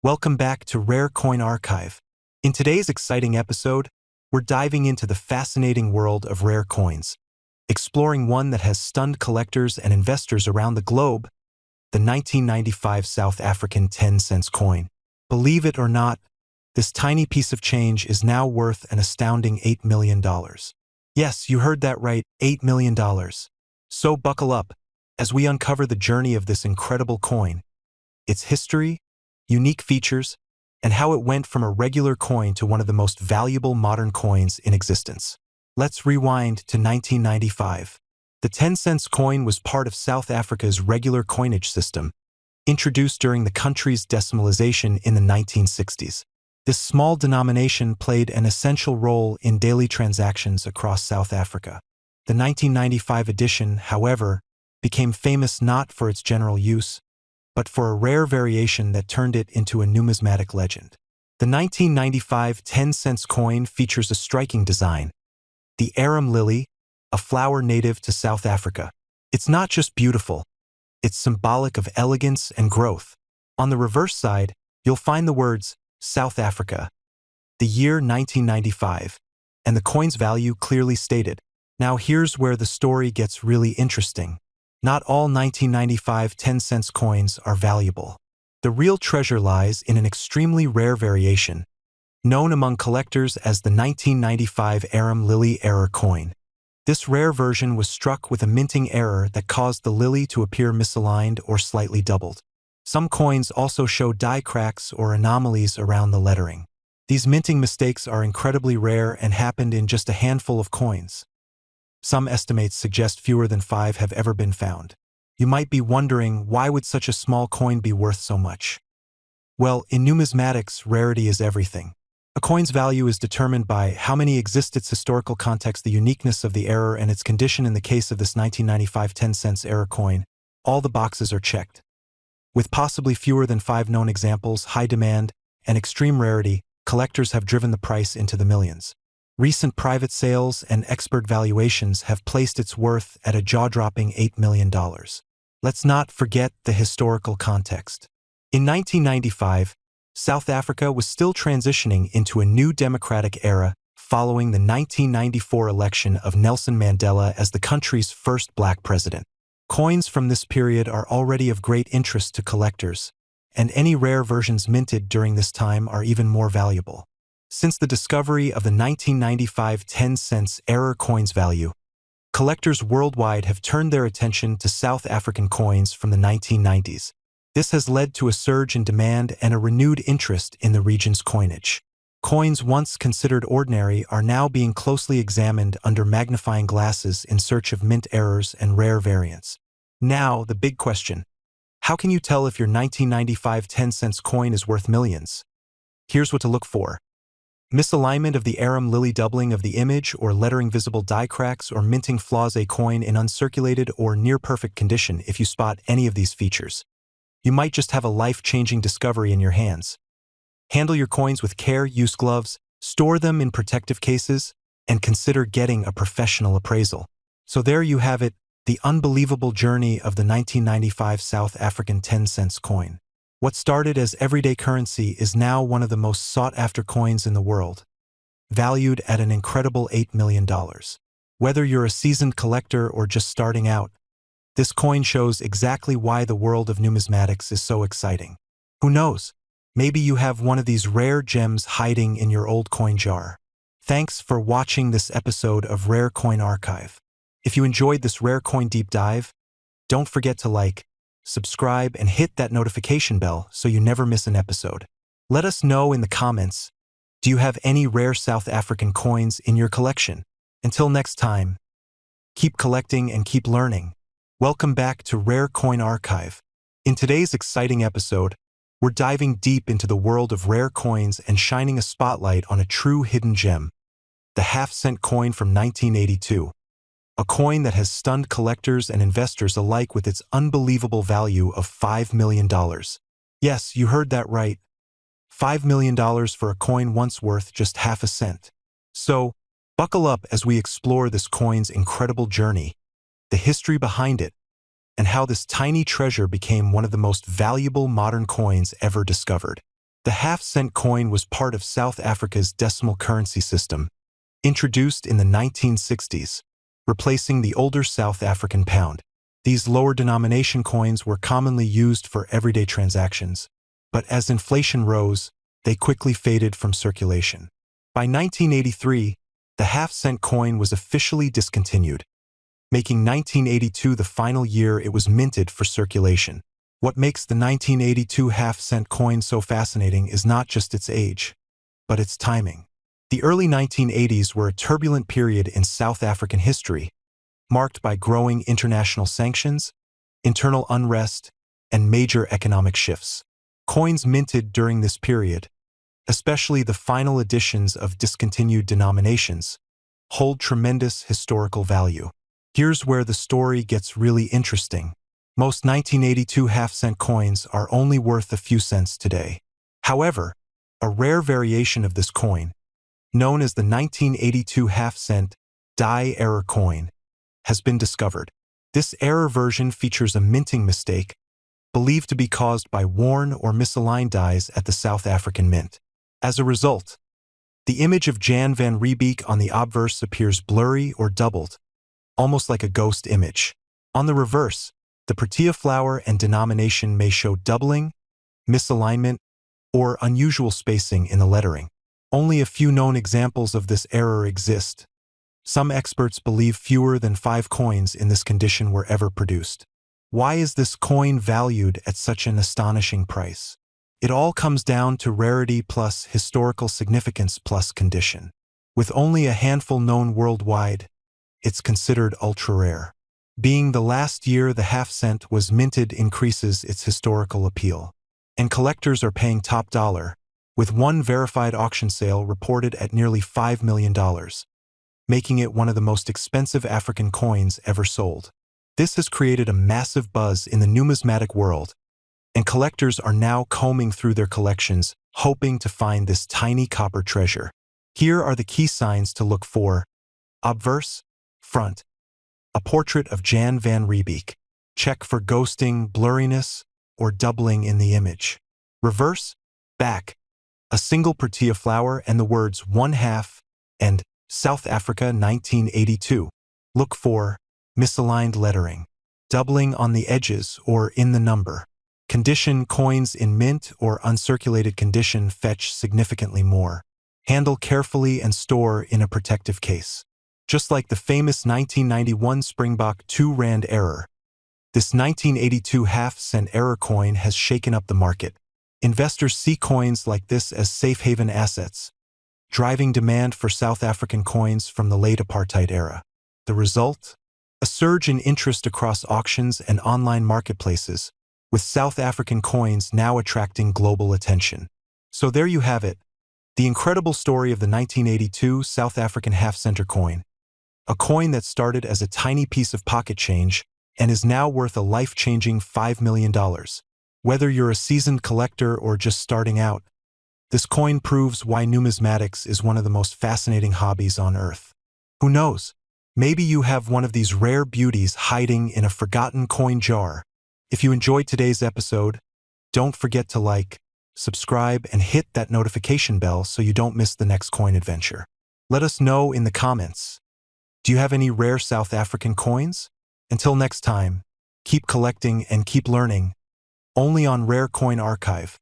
Welcome back to Rare Coin Archive. In today's exciting episode, we're diving into the fascinating world of rare coins, exploring one that has stunned collectors and investors around the globe, the 1995 South African 10-cent coin. Believe it or not, this tiny piece of change is now worth an astounding $8 million. Yes, you heard that right, $8 million. So buckle up as we uncover the journey of this incredible coin, its history, unique features, and how it went from a regular coin to one of the most valuable modern coins in existence. Let's rewind to 1995. The 10-cent coin was part of South Africa's regular coinage system, introduced during the country's decimalization in the 1960s. This small denomination played an essential role in daily transactions across South Africa. The 1995 edition, however, became famous not for its general use, but for a rare variation that turned it into a numismatic legend. The 1995 10-cent coin features a striking design, the arum lily, a flower native to South Africa. It's not just beautiful, it's symbolic of elegance and growth. On the reverse side, you'll find the words South Africa, the year 1995, and the coin's value clearly stated. Now here's where the story gets really interesting. Not all 1995 10-cent coins are valuable. The real treasure lies in an extremely rare variation, known among collectors as the 1995 Arum Lily Error coin. This rare version was struck with a minting error that caused the lily to appear misaligned or slightly doubled. Some coins also show die cracks or anomalies around the lettering. These minting mistakes are incredibly rare and happened in just a handful of coins. Some estimates suggest fewer than 5 have ever been found. You might be wondering, why would such a small coin be worth so much? Well, in numismatics, rarity is everything. A coin's value is determined by how many exist, its historical context, the uniqueness of the error, and its condition. In the case of this 1995 10-cent error coin, all the boxes are checked. With possibly fewer than 5 known examples, high demand, and extreme rarity, collectors have driven the price into the millions. Recent private sales and expert valuations have placed its worth at a jaw-dropping $8 million. Let's not forget the historical context. In 1995, South Africa was still transitioning into a new democratic era following the 1994 election of Nelson Mandela as the country's first black president. Coins from this period are already of great interest to collectors, and any rare versions minted during this time are even more valuable. Since the discovery of the 1995 10-cent error coin's value, collectors worldwide have turned their attention to South African coins from the 1990s. This has led to a surge in demand and a renewed interest in the region's coinage. Coins once considered ordinary are now being closely examined under magnifying glasses in search of mint errors and rare variants. Now, the big question: how can you tell if your 1995 10-cent coin is worth millions? Here's what to look for. Misalignment of the arum lily, doubling of the image or lettering, visible die cracks or minting flaws. A coin in uncirculated or near-perfect condition. If you spot any of these features, you might just have a life-changing discovery in your hands. Handle your coins with care, use gloves, store them in protective cases, and consider getting a professional appraisal. So there you have it, the unbelievable journey of the 1995 South African 10-cent coin. What started as everyday currency is now one of the most sought-after coins in the world, valued at an incredible $8 million. Whether you're a seasoned collector or just starting out, this coin shows exactly why the world of numismatics is so exciting. Who knows? Maybe you have one of these rare gems hiding in your old coin jar. Thanks for watching this episode of Rare Coin Archive. If you enjoyed this rare coin deep dive, don't forget to like, subscribe, and hit that notification bell so you never miss an episode. Let us know in the comments, do you have any rare South African coins in your collection? Until next time, keep collecting and keep learning. Welcome back to Rare Coin Archive. In today's exciting episode, we're diving deep into the world of rare coins and shining a spotlight on a true hidden gem, the half-cent coin from 1982. A coin that has stunned collectors and investors alike with its unbelievable value of $5 million. Yes, you heard that right. $5 million for a coin once worth just half a cent. So, buckle up as we explore this coin's incredible journey, the history behind it, and how this tiny treasure became one of the most valuable modern coins ever discovered. The half-cent coin was part of South Africa's decimal currency system, introduced in the 1960s, replacing the older South African pound. These lower denomination coins were commonly used for everyday transactions, but as inflation rose, they quickly faded from circulation. By 1983, the half-cent coin was officially discontinued, making 1982 the final year it was minted for circulation. What makes the 1982 half-cent coin so fascinating is not just its age, but its timing. The early 1980s were a turbulent period in South African history, marked by growing international sanctions, internal unrest, and major economic shifts. Coins minted during this period, especially the final editions of discontinued denominations, hold tremendous historical value. Here's where the story gets really interesting. Most 1982 half-cent coins are only worth a few cents today. However, a rare variation of this coin, known as the 1982 half-cent die error coin, has been discovered. This error version features a minting mistake, believed to be caused by worn or misaligned dies at the South African Mint. As a result, the image of Jan van Riebeeck on the obverse appears blurry or doubled, almost like a ghost image. On the reverse, the Protea flower and denomination may show doubling, misalignment, or unusual spacing in the lettering. Only a few known examples of this error exist. Some experts believe fewer than 5 coins in this condition were ever produced. Why is this coin valued at such an astonishing price? It all comes down to rarity plus historical significance plus condition. With only a handful known worldwide, it's considered ultra-rare. Being the last year the half-cent was minted increases its historical appeal. And collectors are paying top dollar, with one verified auction sale reported at nearly $5 million, making it one of the most expensive African coins ever sold. This has created a massive buzz in the numismatic world, and collectors are now combing through their collections, hoping to find this tiny copper treasure. Here are the key signs to look for. Obverse, front, a portrait of Jan van Riebeeck. Check for ghosting, blurriness, or doubling in the image. Reverse, back, a single Protea flower and the words 1/2 and South Africa 1982. Look for misaligned lettering, doubling on the edges or in the number. Condition: coins in mint or uncirculated condition fetch significantly more. Handle carefully and store in a protective case. Just like the famous 1991 Springbok 2 Rand error, this 1982 half-cent error coin has shaken up the market. Investors see coins like this as safe haven assets, driving demand for South African coins from the late apartheid era. The result? A surge in interest across auctions and online marketplaces, with South African coins now attracting global attention. So there you have it, the incredible story of the 1982 South African half-center coin, a coin that started as a tiny piece of pocket change and is now worth a life-changing $5 million. Whether you're a seasoned collector or just starting out, this coin proves why numismatics is one of the most fascinating hobbies on Earth. Who knows? Maybe you have one of these rare beauties hiding in a forgotten coin jar. If you enjoyed today's episode, don't forget to like, subscribe, and hit that notification bell so you don't miss the next coin adventure. Let us know in the comments. Do you have any rare South African coins? Until next time, keep collecting and keep learning, only on Rare Coin Archive.